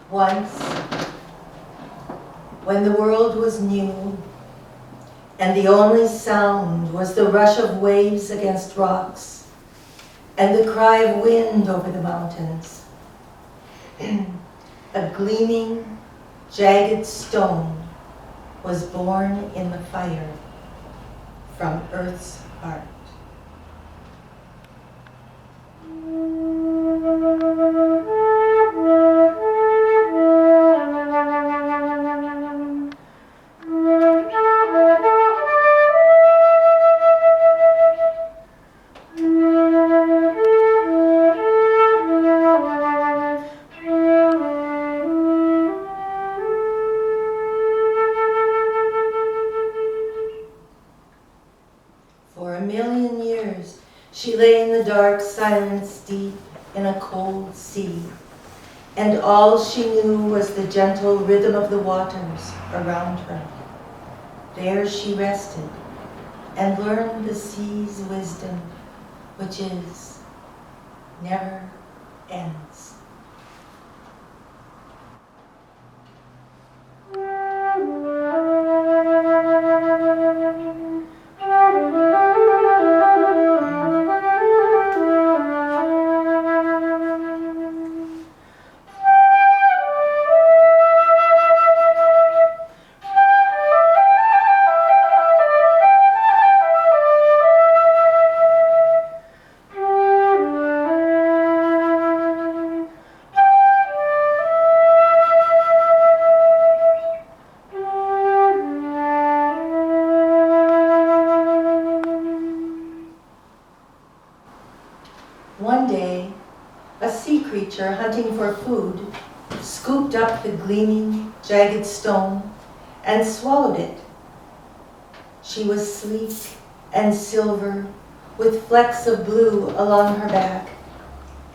Once, when the world was new, and the only sound was the rush of waves against rocks, and the cry of wind over the mountains, a gleaming, jagged stone was born in the fire from Earth's heart. For 1,000,000 years, she lay in the dark silence deep in a cold sea, and all she knew was the gentle rhythm of the waters around her. There she rested and learned the sea's wisdom, which is never ends. One day, a sea creature hunting for food scooped up the gleaming, jagged stone and swallowed it. She was sleek and silver, with flecks of blue along her back,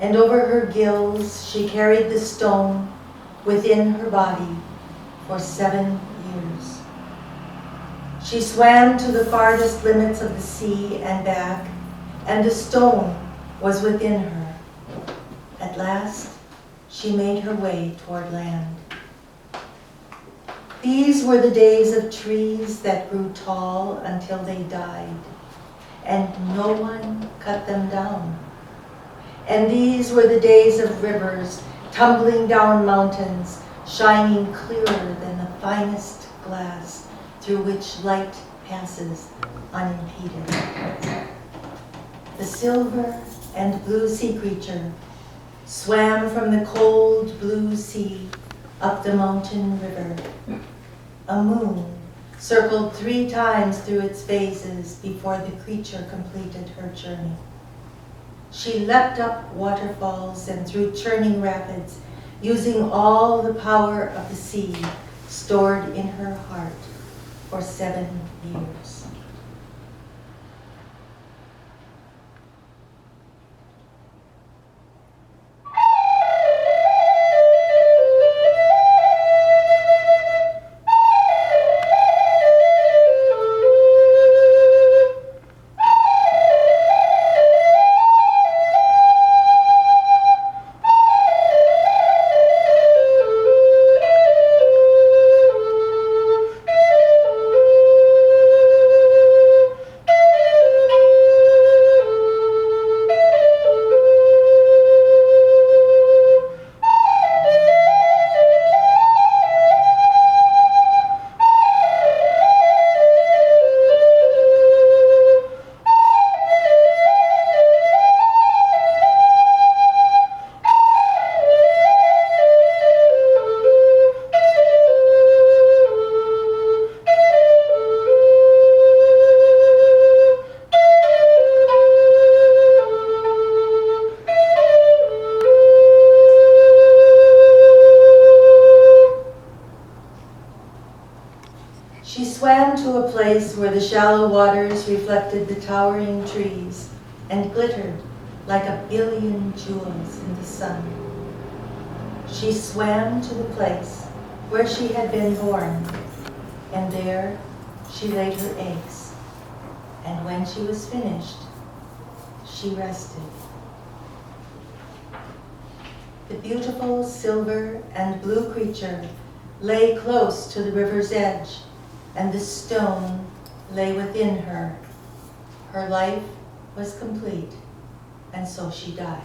and over her gills she carried the stone within her body for 7 years. She swam to the farthest limits of the sea and back, and the stone was within her. At last, she made her way toward land. These were the days of trees that grew tall until they died, and no one cut them down. And these were the days of rivers tumbling down mountains, shining clearer than the finest glass through which light passes unimpeded. The silver and blue sea creature swam from the cold blue sea up the mountain river. A moon circled 3 times through its phases before the creature completed her journey. She leapt up waterfalls and through churning rapids, using all the power of the sea stored in her heart for 7 years. She swam to a place where the shallow waters reflected the towering trees and glittered like 1,000,000,000 jewels in the sun. She swam to the place where she had been born, and there she laid her eggs, and when she was finished, she rested. The beautiful silver and blue creature lay close to the river's edge, and the stone lay within her. Her life was complete, and so she died.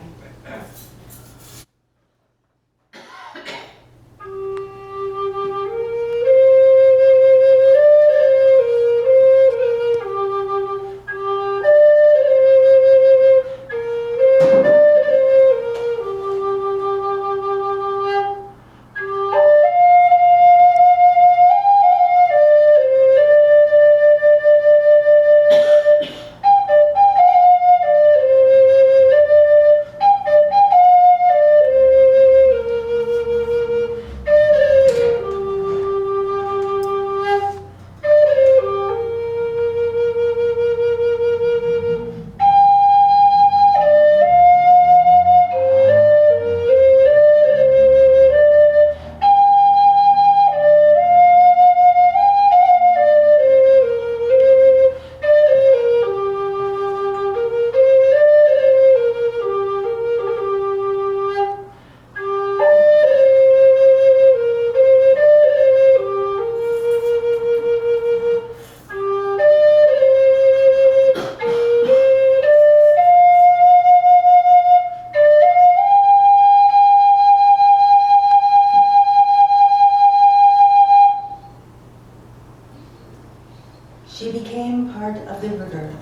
She became part of the river.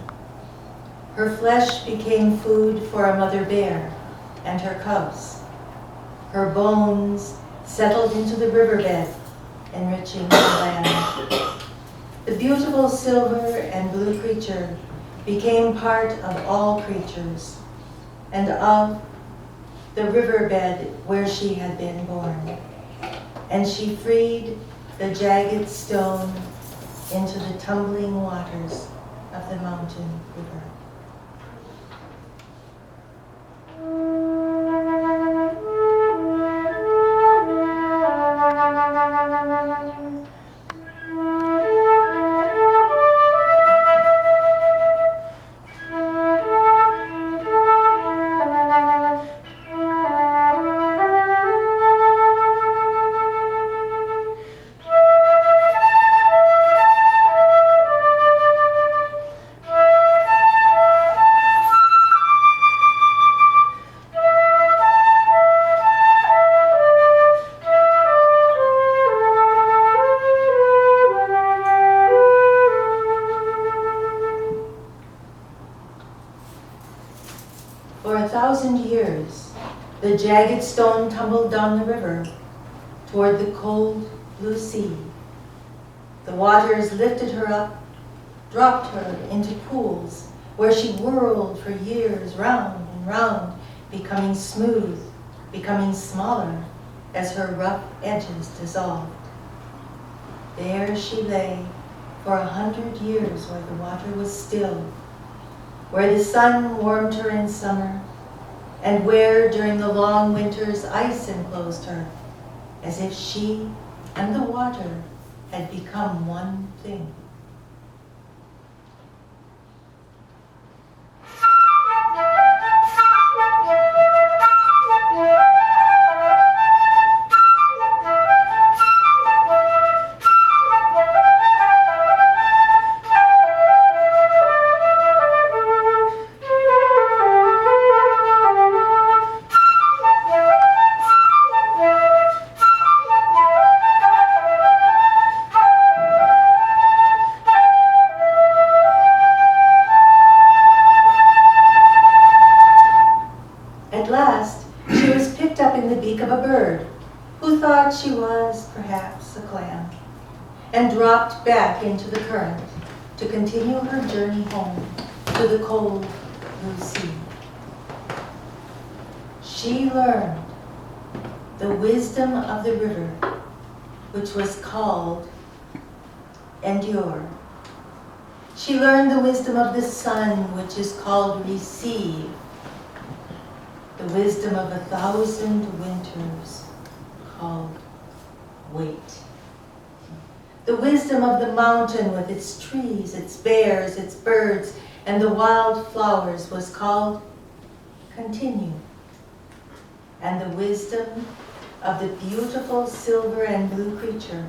Her flesh became food for a mother bear and her cubs. Her bones settled into the riverbed, enriching the land. The beautiful silver and blue creature became part of all creatures and of the riverbed where she had been born. And she freed the jagged stone into the tumbling waters of the mountain river. For 1,000 years, the jagged stone tumbled down the river toward the cold blue sea. The waters lifted her up, dropped her into pools where she whirled for years round and round, becoming smooth, becoming smaller as her rough edges dissolved. There she lay for 100 years where the water was still, where the sun warmed her in summer, and where during the long winters ice enclosed her, as if she and the water had become one thing. She was perhaps a clam, and dropped back into the current to continue her journey home to the cold blue sea. She learned the wisdom of the river, which was called endure. She learned the wisdom of the sun, which is called receive. The wisdom of 1,000 winters, called wait. The wisdom of the mountain with its trees, its bears, its birds, and the wild flowers was called continue. and the wisdom of the beautiful silver and blue creature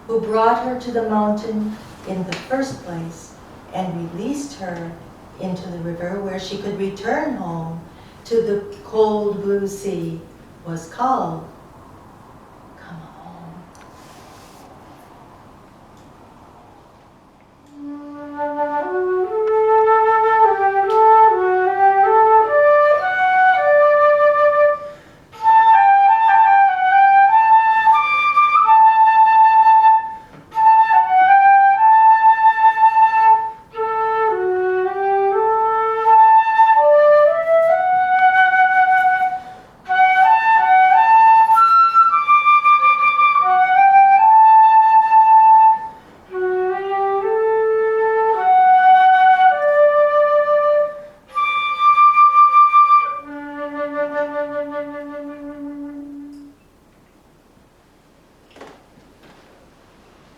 who brought her to the mountain in the first place and released her into the river where she could return home to the cold blue sea was called Come Home.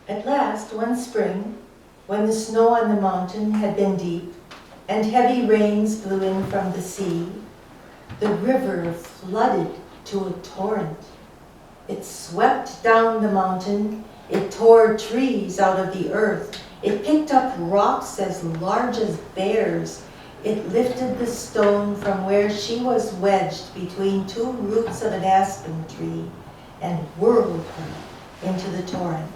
At last, one spring, when the snow on the mountain had been deep and heavy rains blew in from the sea, the river flooded to a torrent. It swept down the mountain, it tore trees out of the earth, it picked up rocks as large as bears, it lifted the stone from where she was wedged between two roots of an aspen tree and whirled her into the torrent.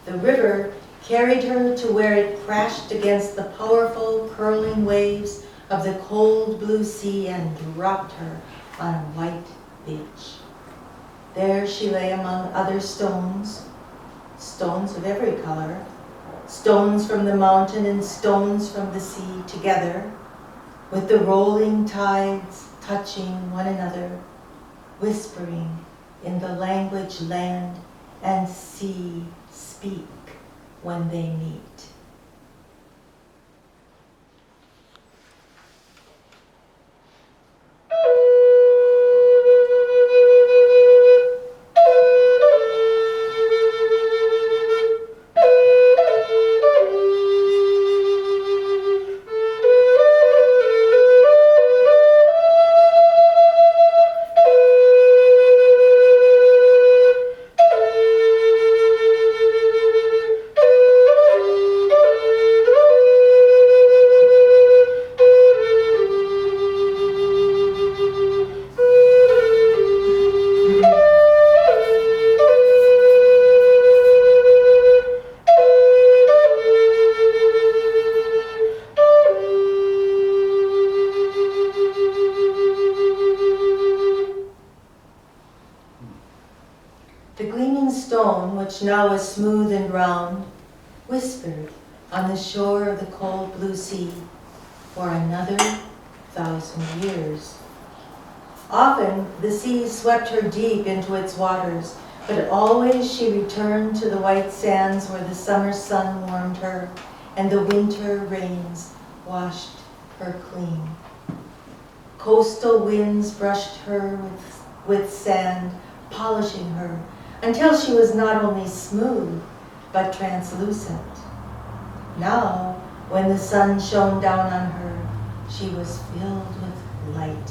The river carried her to where it crashed against the powerful curling waves of the cold blue sea and dropped her on a white beach. There she lay among other stones, stones of every color, stones from the mountain and stones from the sea together, with the rolling tides touching one another, whispering in the language land and sea speak when they meet. The gleaming stone, which now was smooth and round, whispered on the shore of the cold blue sea for another 1,000 years. Often the sea swept her deep into its waters, but always she returned to the white sands where the summer sun warmed her and the winter rains washed her clean. Coastal winds brushed her with sand, polishing her until she was not only smooth, but translucent. Now, when the sun shone down on her, she was filled with light.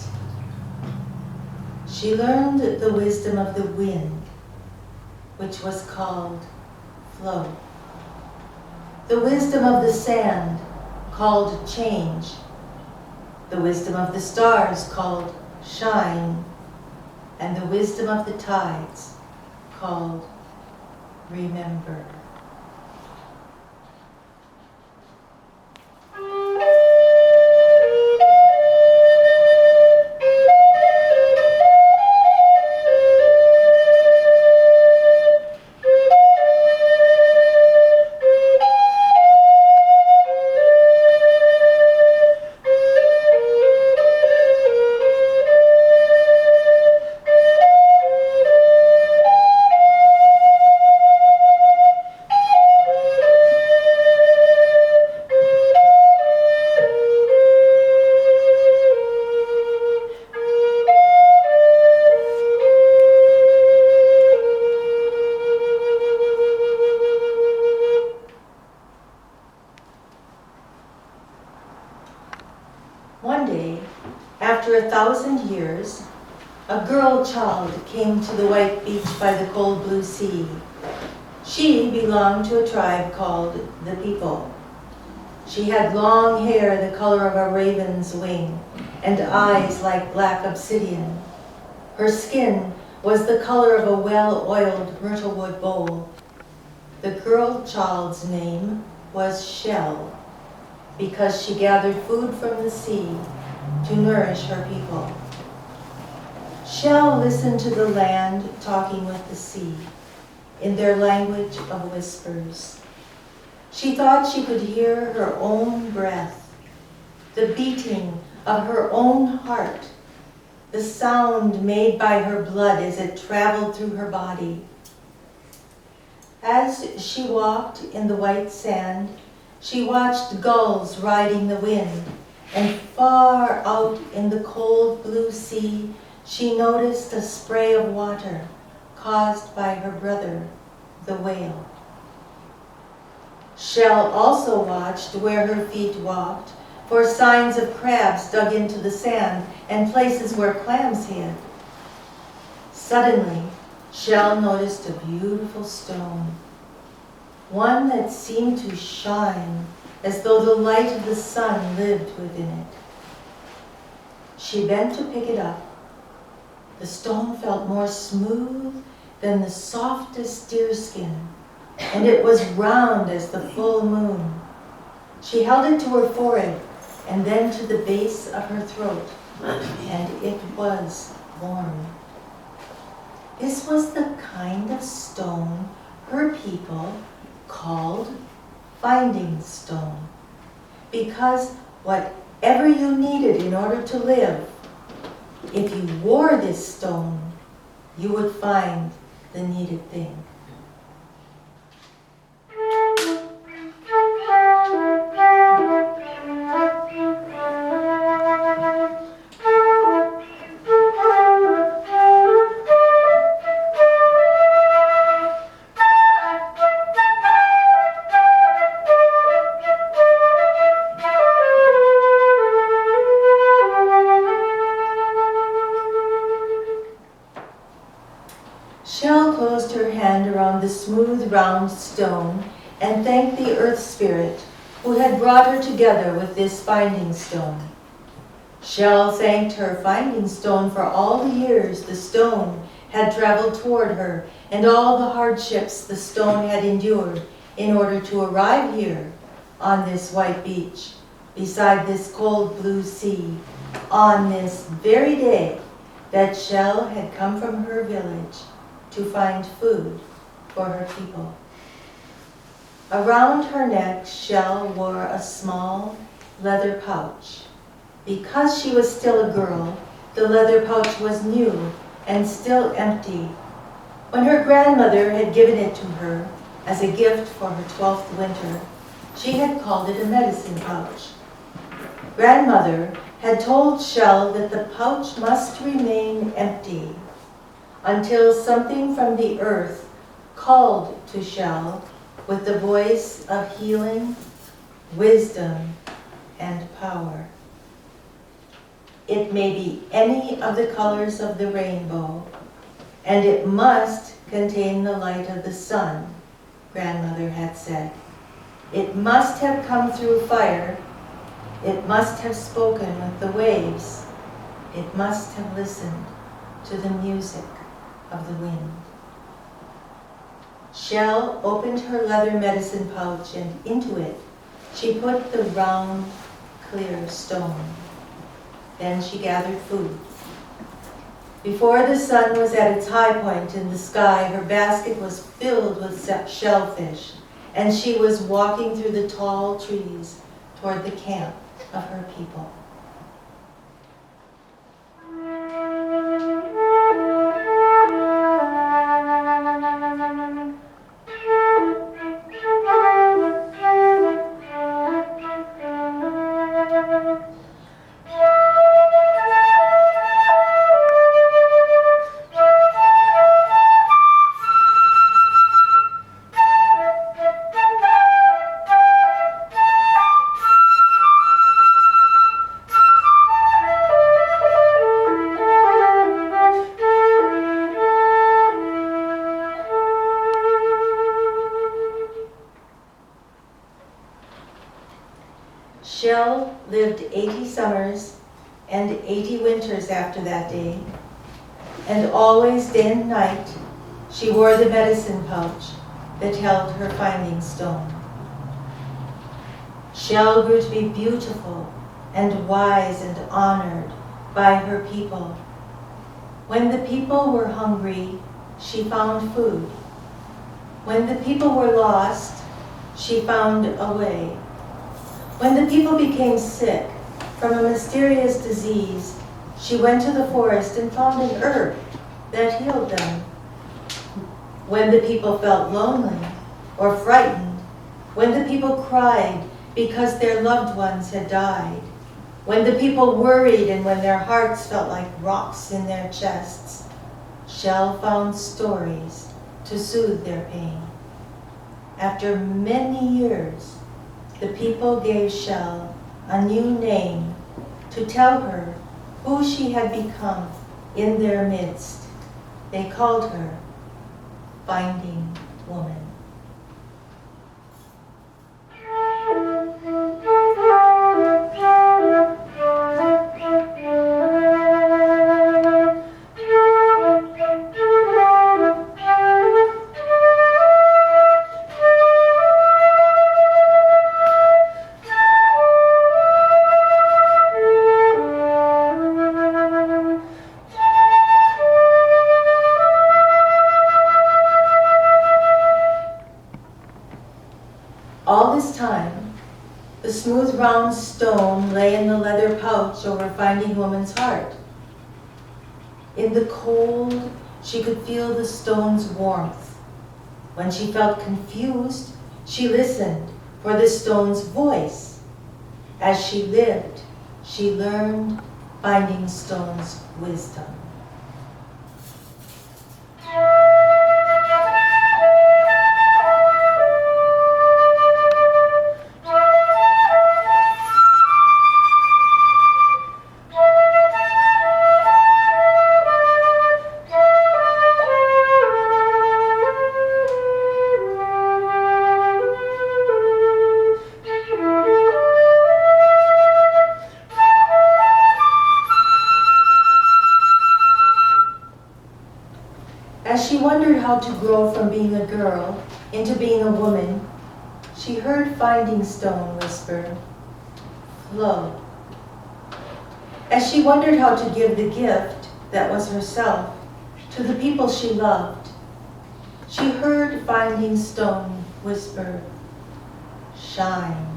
She learned the wisdom of the wind, which was called flow. The wisdom of the sand, called change. The wisdom of the stars, called shine. And the wisdom of the tides, called remember. One day, after 1,000 years, a girl child came to the white beach by the cold blue sea. She belonged to a tribe called the People. She had long hair the color of a raven's wing and eyes like black obsidian. Her skin was the color of a well-oiled myrtlewood bowl. The girl child's name was Shell, because she gathered food from the sea to nourish her people. Shell listened to the land talking with the sea in their language of whispers. She thought she could hear her own breath, the beating of her own heart, the sound made by her blood as it traveled through her body. As she walked in the white sand, she watched gulls riding the wind, and far out in the cold blue sea, she noticed a spray of water caused by her brother, the whale. Shell also watched where her feet walked for signs of crabs dug into the sand and places where clams hid. Suddenly, Shell noticed a beautiful stone, one that seemed to shine as though the light of the sun lived within it. She bent to pick it up. The stone felt more smooth than the softest deerskin, and it was round as the full moon. She held it to her forehead and then to the base of her throat, and it was warm. This was the kind of stone her people called finding stone, because whatever you needed in order to live, if you wore this stone, you would find the needed thing. Shell closed her hand around the smooth, round stone and thanked the earth spirit who had brought her together with this finding stone. Shell thanked her finding stone for all the years the stone had traveled toward her and all the hardships the stone had endured in order to arrive here on this white beach, beside this cold blue sea, on this very day that Shell had come from her village to find food for her people. Around her neck, Shell wore a small leather pouch. Because she was still a girl, the leather pouch was new and still empty. When her grandmother had given it to her as a gift for her 12th winter, she had called it a medicine pouch. Grandmother had told Shell that the pouch must remain empty until something from the earth called to Shell with the voice of healing, wisdom, and power. It may be any of the colors of the rainbow, and it must contain the light of the sun, Grandmother had said. It must have come through fire. It must have spoken with the waves. It must have listened to the music of the wind. Shell opened her leather medicine pouch, and into it she put the round, clear stone. Then she gathered food. Before the sun was at its high point in the sky, her basket was filled with shellfish, and she was walking through the tall trees toward the camp of her people. Shell lived 80 summers and 80 winters after that day, and always day and night she wore the medicine pouch that held her finding stone. Shell grew to be beautiful and wise and honored by her people. When the people were hungry, she found food. When the people were lost, she found a way. When the people became sick from a mysterious disease, she went to the forest and found an herb that healed them. When the people felt lonely or frightened, when the people cried because their loved ones had died, when the people worried and when their hearts felt like rocks in their chests, Shell found stories to soothe their pain. After many years, the people gave Shell a new name to tell her who she had become in their midst. They called her Finding Woman. All this time, the smooth round stone lay in the leather pouch over Finding Woman's heart. In the cold, she could feel the stone's warmth. When she felt confused, she listened for the stone's voice. As she lived, she learned Finding Stone's wisdom. As she wondered how to grow from being a girl into being a woman, she heard Finding Stone whisper, "Flow." As she wondered how to give the gift that was herself to the people she loved, she heard Finding Stone whisper, "Shine."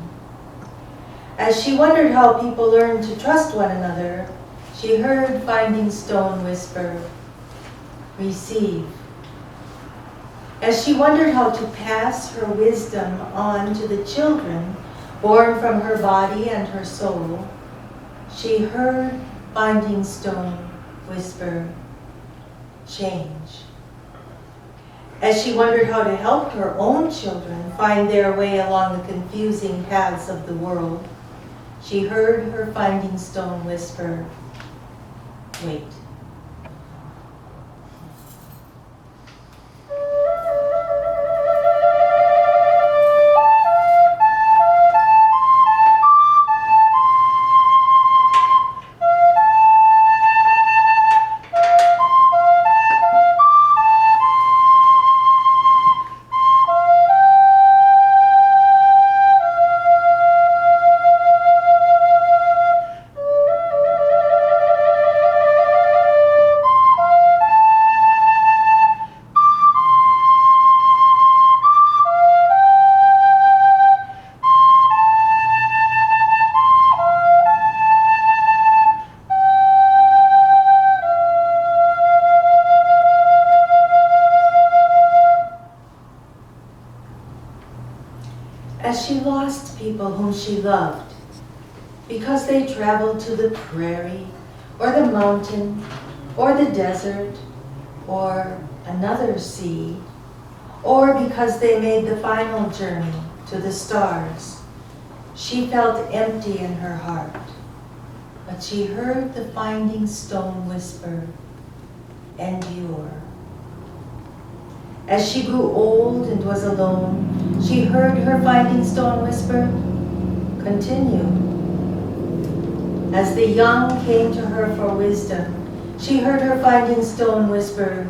As she wondered how people learned to trust one another, she heard Finding Stone whisper, "Receive." As she wondered how to pass her wisdom on to the children born from her body and her soul, she heard Finding Stone whisper, "Change." As she wondered how to help her own children find their way along the confusing paths of the world, she heard her Finding Stone whisper, "Wait." As she lost people whom she loved, because they traveled to the prairie, or the mountain, or the desert, or another sea, or because they made the final journey to the stars, she felt empty in her heart. But she heard the Finding Stone whisper, "Endure." As she grew old and was alone, she heard her Finding Stone whisper, "Continue." As the young came to her for wisdom, she heard her finding stone whisper,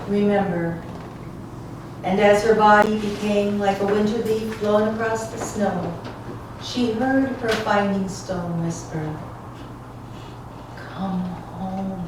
"Remember." And as her body became like a winter leaf blown across the snow, she heard her finding stone whisper, "Come home."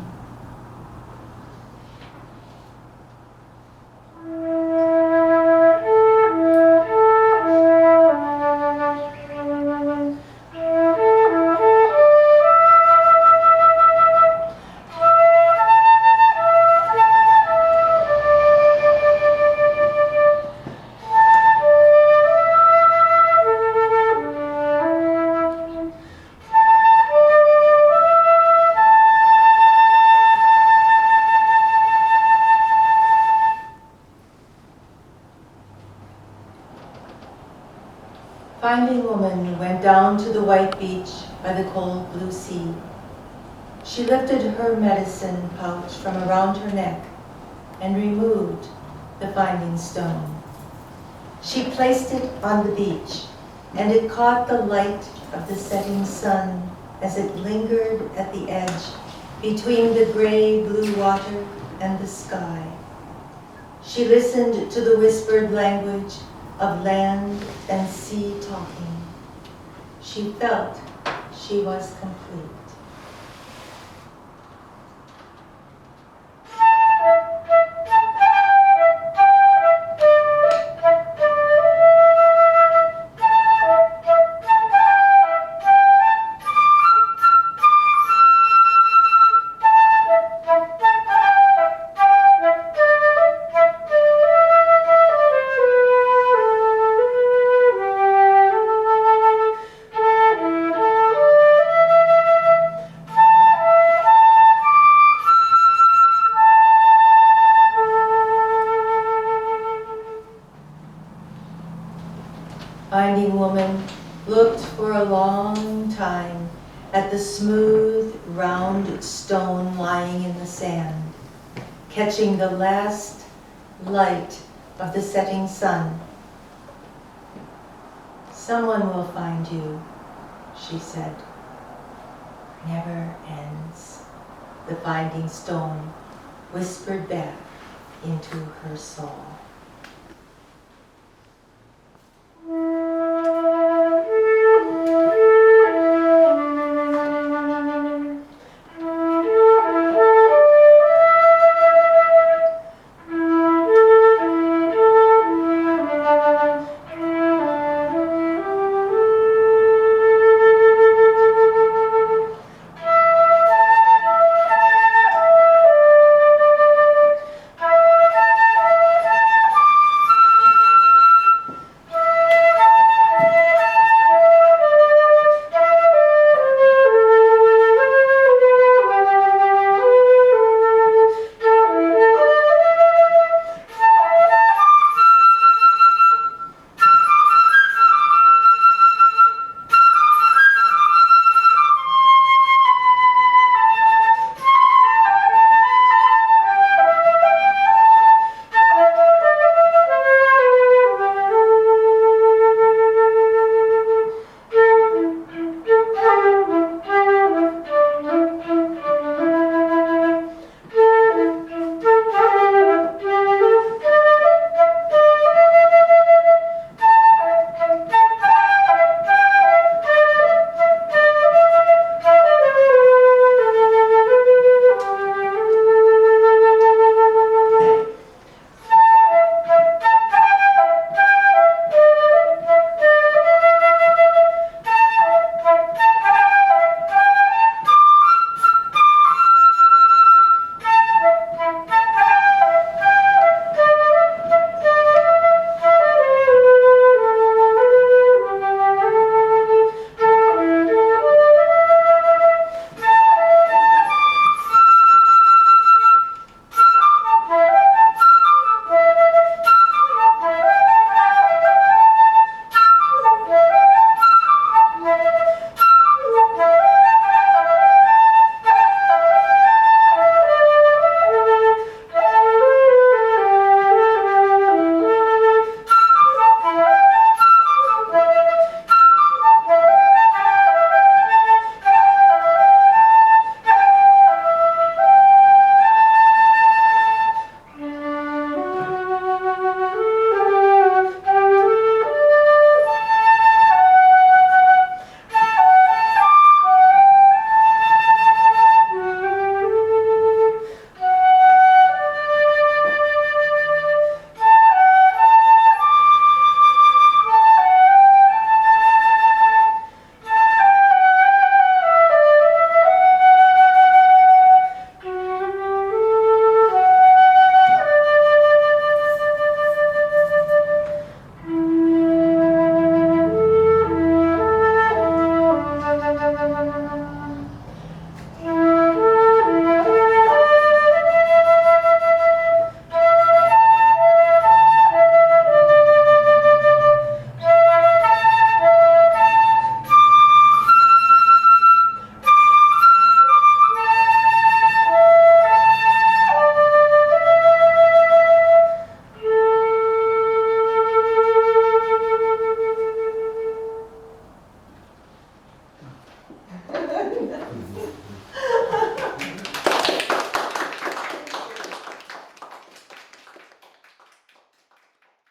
Finding Woman went down to the white beach by the cold blue sea. She lifted her medicine pouch from around her neck and removed the finding stone. She placed it on the beach, and it caught the light of the setting sun as it lingered at the edge between the gray-blue water and the sky. She listened to the whispered language of land and sea talking. She felt she was complete. Finding Woman looked for a long time at the smooth, round stone lying in the sand, catching the last light of the setting sun. "Someone will find you," she said. "Never ends," the finding stone whispered back into her soul.